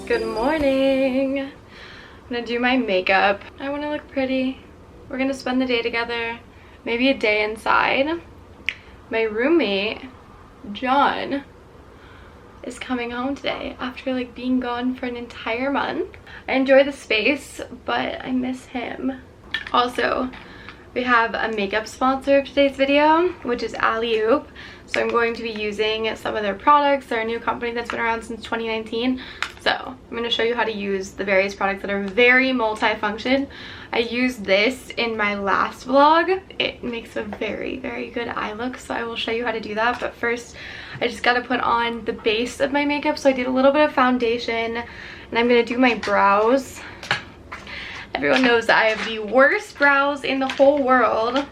Good morning. I'm gonna do my makeup. I want to look pretty. We're gonna spend the day together, maybe a day inside. My roommate, John, is coming home today after like being gone for an entire month. I enjoy the space, but I miss him. Also, we have a makeup sponsor of today's video, which is Eyeshadow. So I'm going to be using some of their products. They're a new company that's been around since 2019. So I'm going to show you how to use the various products that are very multi-function. I used this in my last vlog. It makes a very, very good eye look, so I will show you how to do that. But first, I just got to put on the base of my makeup. So I did a little bit of foundation, and I'm going to do my brows. Everyone knows that I have the worst brows in the whole world.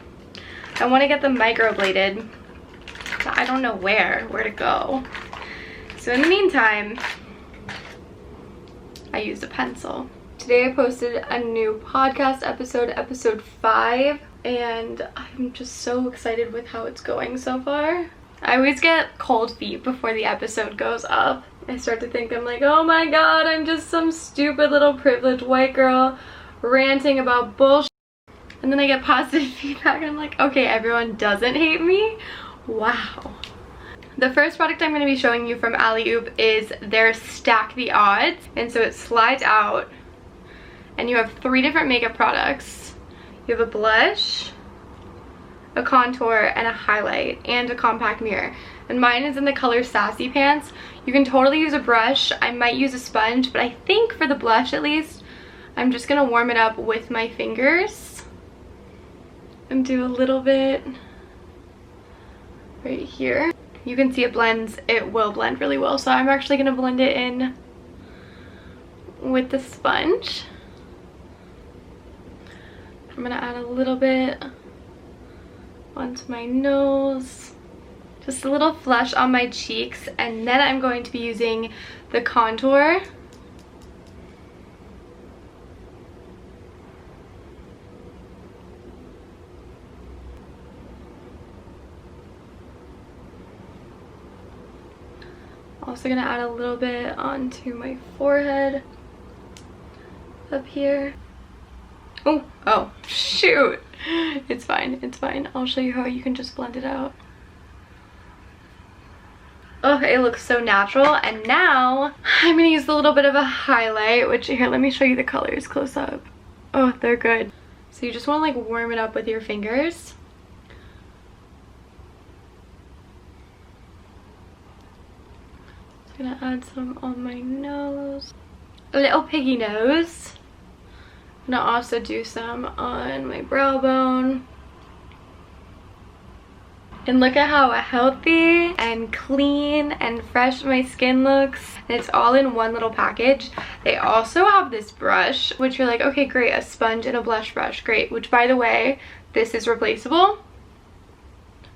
I want to get them microbladed, but I don't know where to go. So in the meantime, I used a pencil. Today I posted a new podcast episode, episode 5, and I'm just so excited with how it's going so far. I always get cold feet before the episode goes up. I start to think, I'm like, oh my god, I'm just some stupid little privileged white girl ranting about bullshit. And then I get positive feedback and I'm like, okay, everyone doesn't hate me? Wow. The first product I'm going to be showing you from Eyeshadow is their Stack the Odds. And so it slides out and you have 3 different makeup products. You have a blush, a contour, and a highlight, and a compact mirror. And mine is in the color Sassy Pants. You can totally use a brush. I might use a sponge, but I think for the blush at least, I'm just going to warm it up with my fingers and do a little bit right here. You can see it blends. It will blend really well. So I'm actually going to blend it in with the sponge. I'm going to add a little bit onto my nose. Just a little flush on my cheeks. And then I'm going to be using the contour. Also gonna add a little bit onto my forehead up here. Oh shoot, it's fine, it's fine. I'll show you how you can just blend it out. Oh, it looks so natural. And now I'm gonna use a little bit of a highlight, which here, let me show you the colors close up. Oh, they're good. So you just want to like warm it up with your fingers. Gonna add some on my nose, a little piggy nose. I'm gonna also do some on my brow bone. And look at how healthy and clean and fresh my skin looks. And it's all in one little package. They also have this brush, which you're like, okay, great, a sponge and a blush brush, great. Which, by the way, this is replaceable.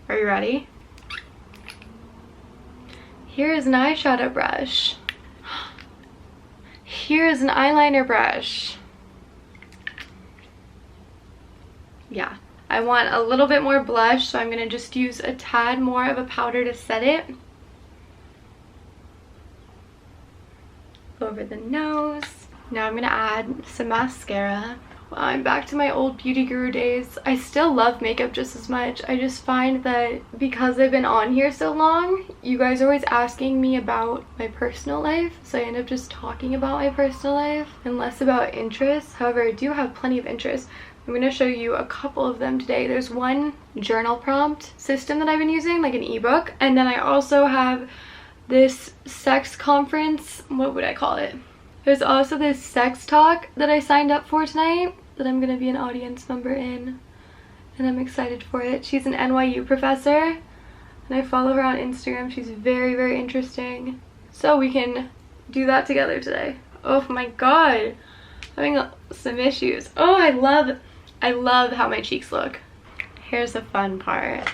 Are you ready? Here is an eyeshadow brush. Here is an eyeliner brush. Yeah, I want a little bit more blush, so I'm going to just use a tad more of a powder to set it. Over the nose. Now I'm going to add some mascara. Wow, I'm back to my old beauty guru days. I still love makeup just as much. I just find that because I've been on here so long, you guys are always asking me about my personal life. So I end up just talking about my personal life and less about interests. However, I do have plenty of interests. I'm going to show you a couple of them today. There's one journal prompt system that I've been using, like an ebook. And then I also have this sex conference. What would I call it? There's also this sex talk that I signed up for tonight that I'm going to be an audience member in, and I'm excited for it. She's an NYU professor, and I follow her on Instagram. She's very, very interesting. So we can do that together today. Oh my god, I'm having some issues. Oh, I love how my cheeks look. Here's the fun part.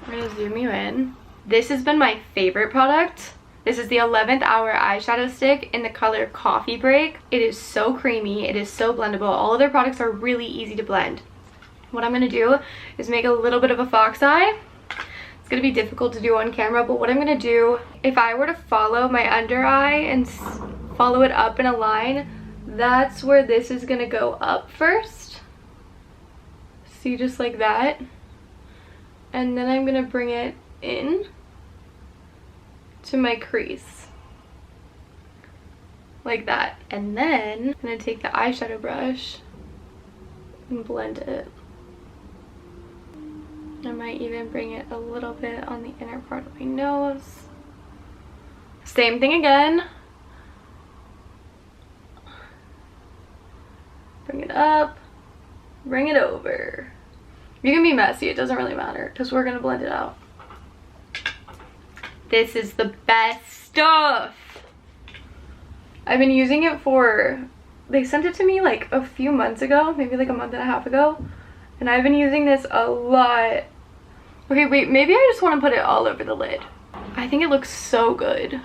I'm going to zoom you in. This has been my favorite product. This is the 11th Hour eyeshadow stick in the color Coffee Break. It is so creamy. It is so blendable. All of their products are really easy to blend. What I'm going to do is make a little bit of a fox eye. It's going to be difficult to do on camera, but what I'm going to do, if I were to follow my under eye and follow it up in a line, that's where this is gonna go up first. See, just like that. And then I'm gonna bring it in to my crease. Like that. And then I'm gonna take the eyeshadow brush and blend it. I might even bring it a little bit on the inner part of my nose. Same thing again. Bring it up, bring it over. You can be messy, it doesn't really matter because we're gonna blend it out. This is the best stuff. I've been using it for, they sent it to me like a few months ago, maybe like a month and a half ago. And I've been using this a lot. Okay, wait, maybe I just want to put it all over the lid. I think it looks so good.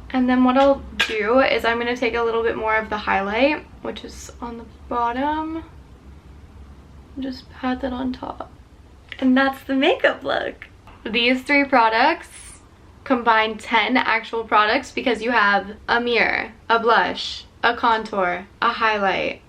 And then what I'll do is I'm going to take a little bit more of the highlight, which is on the bottom, and just pat that on top. And that's the makeup look. These 3 products combine 10 actual products because you have a mirror, a blush, a contour, a highlight,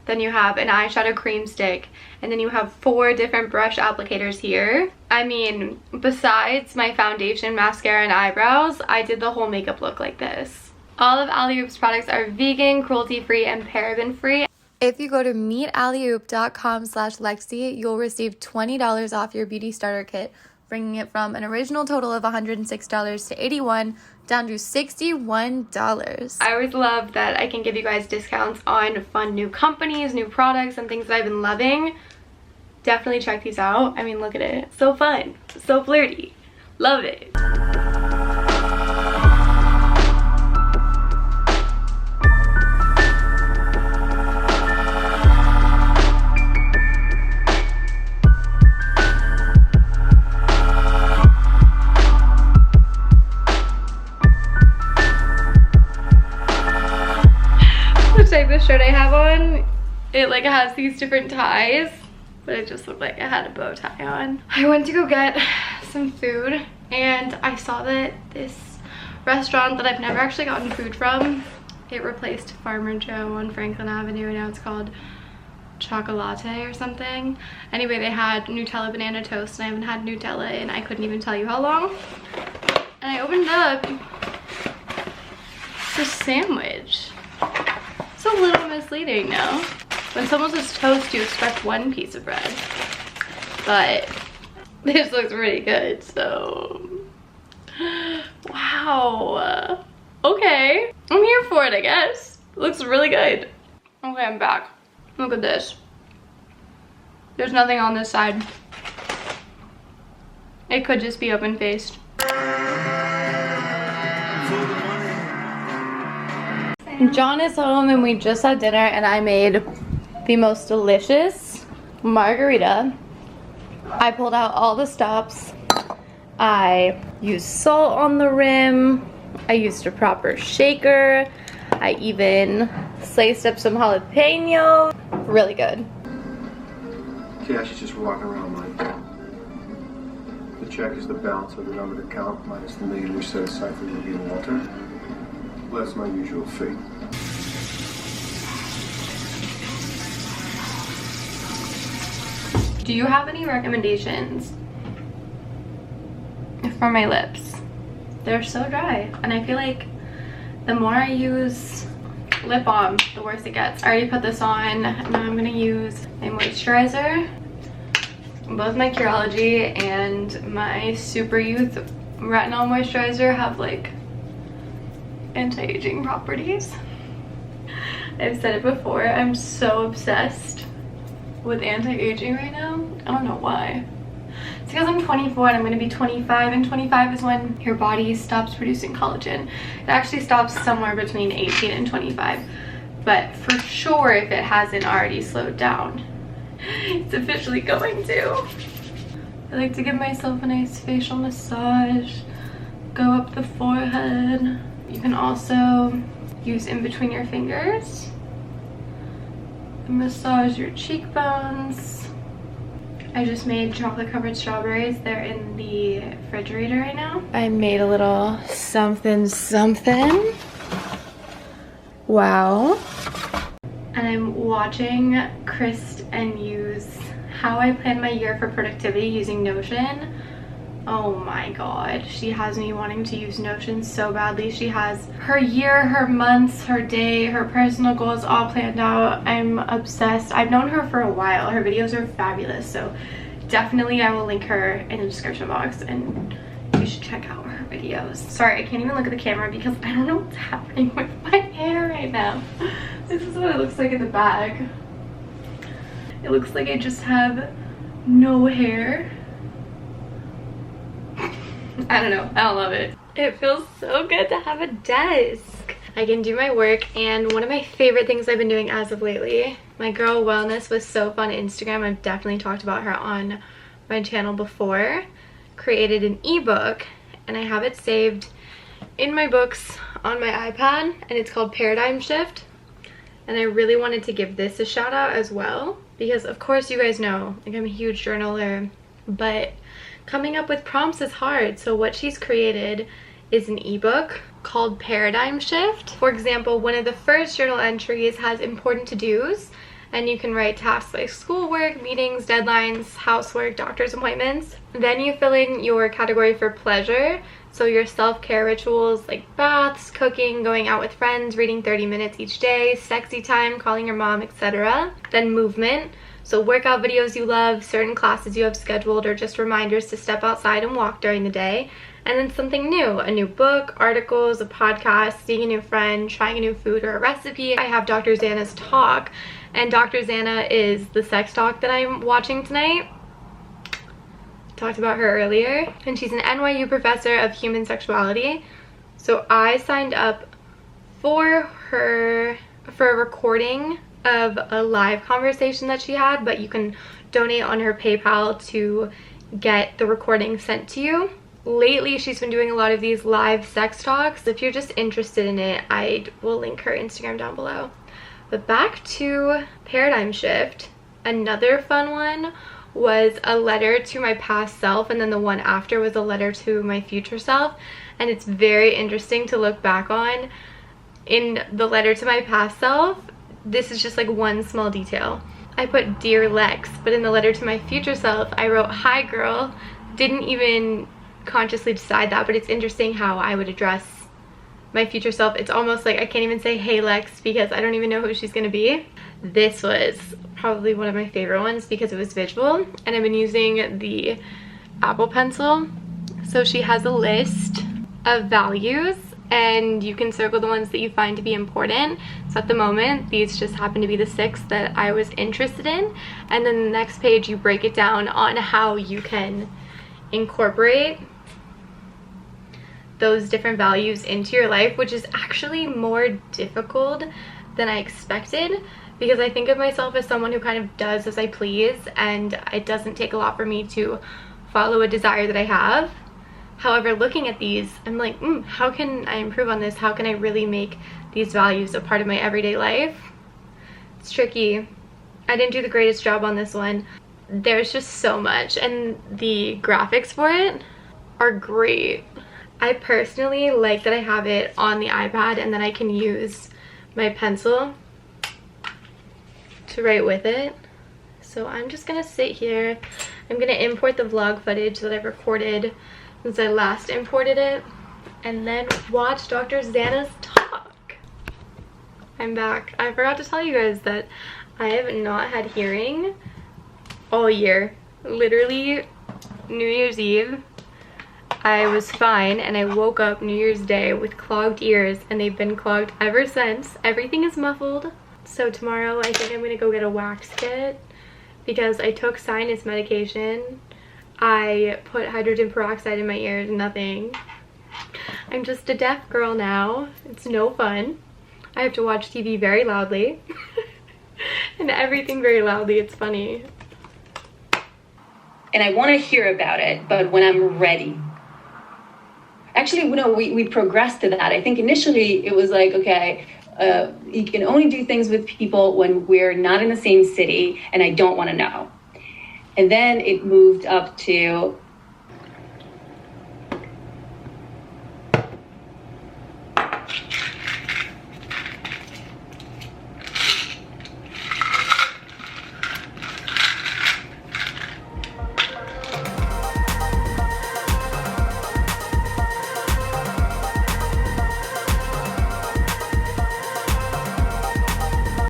then you have an eyeshadow cream stick, and then you have 4 different brush applicators here. I mean, besides my foundation, mascara, and eyebrows, I did the whole makeup look like this. All of Alley-Oop's products are vegan, cruelty-free, and paraben-free. If you go to meetallyoop.com/Lexi, you'll receive $20 off your beauty starter kit, bringing it from an original total of $106 to $81 down to $61. I always love that I can give you guys discounts on fun new companies, new products, and things that I've been loving. Definitely check these out. I mean, look at it. So fun, so flirty. Love it. Like the shirt I have on, it like has these different ties, but it just looked like I had a bow tie on. I went to go get some food and I saw that this restaurant that I've never actually gotten food from, it replaced Farmer Joe on Franklin Avenue and now it's called Chocolate or something. Anyway, they had Nutella banana toast and I haven't had Nutella and I couldn't even tell you how long. And I opened up the sandwich. It's a little misleading now. When someone says toast, you expect one piece of bread. But this looks really good, so... Wow. Okay. I'm here for it, I guess. Looks really good. Okay, I'm back. Look at this. There's nothing on this side. It could just be open-faced. John is home and we just had dinner and I made the most delicious margarita. I pulled out all the stops. I used salt on the rim. I used a proper shaker. I even sliced up some jalapeno. Really good. Cash is just walking around like the check is the balance of the number to count minus the million we set aside for Ruby and Walter. Well, that's my usual fate. Do you have any recommendations for my lips? They're so dry and I feel like the more I use lip balm, the worse it gets. I already put this on. Now I'm gonna use my moisturizer. Both my Curology and my Super Youth Retinol Moisturizer have like anti-aging properties. I've said it before, I'm so obsessed with anti-aging right now. I don't know why. It's because I'm 24 and I'm going to be 25, and 25 is when your body stops producing collagen. It actually stops somewhere between 18 and 25, but for sure if it hasn't already slowed down, it's officially going to. I like to give myself a nice facial massage, go up the forehead. You can also use in between your fingers, massage your cheekbones. I just made chocolate covered strawberries. They're in the refrigerator right now. I made a little something something. Wow. And I'm watching Kristen use how I plan my year for productivity using Notion. Oh my god, she has me wanting to use Notion so badly. She has her year, her months, her day, her personal goals all planned out. I'm obsessed. I've known her for a while. Her videos are fabulous, so definitely I will link her in the description box and you should check out her videos. Sorry, I can't even look at the camera because I don't know what's happening with my hair right now. This is what it looks like in the bag. It looks like I just have no hair. I don't know, I don't love it. It feels so good to have a desk. I can do my work, and one of my favorite things I've been doing as of lately, my girl wellness was so fun Instagram. I've definitely talked about her on my channel before. Created an ebook, and I have it saved in my books on my iPad, and it's called Paradigm Shift. And I really wanted to give this a shout out as well, because of course you guys know, like, I'm a huge journaler, but coming up with prompts is hard. So what she's created is an ebook called Paradigm Shift. For example, one of the first journal entries has important to-dos, and you can write tasks like schoolwork, meetings, deadlines, housework, doctor's appointments. Then you fill in your category for pleasure, so your self-care rituals like baths, cooking, going out with friends, reading 30 minutes each day, sexy time, calling your mom, etc. Then movement, so workout videos you love, certain classes you have scheduled, or just reminders to step outside and walk during the day. And then something new, a new book, articles, a podcast, seeing a new friend, trying a new food or a recipe. I have Dr. Xana's talk, and Dr. Xana is the sex talk that I'm watching tonight. Talked about her earlier, and she's an NYU professor of human sexuality. So I signed up for her for a recording of a live conversation that she had, but you can donate on her PayPal to get the recording sent to you. Lately, she's been doing a lot of these live sex talks. If you're just interested in it, I will link her Instagram down below. But back to Paradigm Shift, another fun one was a letter to my past self, and then the one after was a letter to my future self. And it's very interesting to look back on. In the letter to my past self, this is just like one small detail. I put Dear Lex, but in the letter to my future self, I wrote Hi Girl. Didn't even consciously decide that, but it's interesting how I would address my future self. It's almost like I can't even say Hey Lex because I don't even know who she's gonna be. This was probably one of my favorite ones because it was visual, and I've been using the Apple Pencil. So she has a list of values, and you can circle the ones that you find to be important. So at the moment, these just happen to be the 6 that I was interested in. And then the next page, you break it down on how you can incorporate those different values into your life, which is actually more difficult than I expected, because I think of myself as someone who kind of does as I please, and it doesn't take a lot for me to follow a desire that I have. However, looking at these, I'm like, how can I improve on this? How can I really make these values a part of my everyday life? It's tricky. I didn't do the greatest job on this one. There's just so much, and the graphics for it are great. I personally like that I have it on the iPad and then I can use my pencil to write with it. So I'm just gonna sit here. I'm gonna import the vlog footage that I've recorded since I last imported it, and then watch Dr. Xana's talk. I'm back. I forgot to tell you guys that I have not had hearing all year. Literally New Year's Eve, I was fine, and I woke up New Year's Day with clogged ears, and they've been clogged ever since. Everything is muffled. So tomorrow I think I'm gonna go get a wax kit because I took sinus medication. I put hydrogen peroxide in my ears, nothing. I'm just a deaf girl now. It's no fun. I have to watch TV very loudly and everything very loudly. It's funny. And I want to hear about it, but when I'm ready. Actually, no, we progressed to that. I think initially it was like, okay, you can only do things with people when we're not in the same city and I don't want to know. And then it moved up to